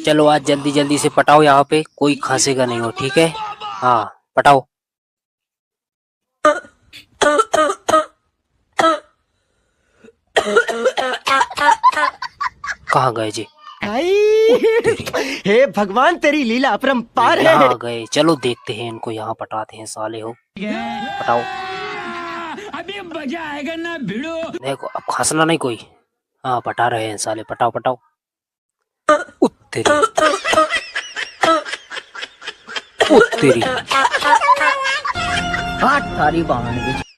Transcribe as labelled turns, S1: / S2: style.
S1: चलो आज जल्दी जल्दी से पटाओ, यहाँ पे कोई खांसेगा नहीं हो, ठीक है? हाँ पटाओ। कहाँ गए जी?
S2: हे भगवान, तेरी लीला अपरंपार है।
S1: यहाँ गए, चलो देखते हैं इनको, यहाँ पटाते हैं साले हो। पटाओ।
S3: अभी मजा आएगा ना भिड़ो।
S1: देखो अब खांसना नहीं कोई। हाँ पटा रहे हैं साले, पटाओ पटाओ। उत्तरी उत्तरी।
S4: हाँ तारी बहन की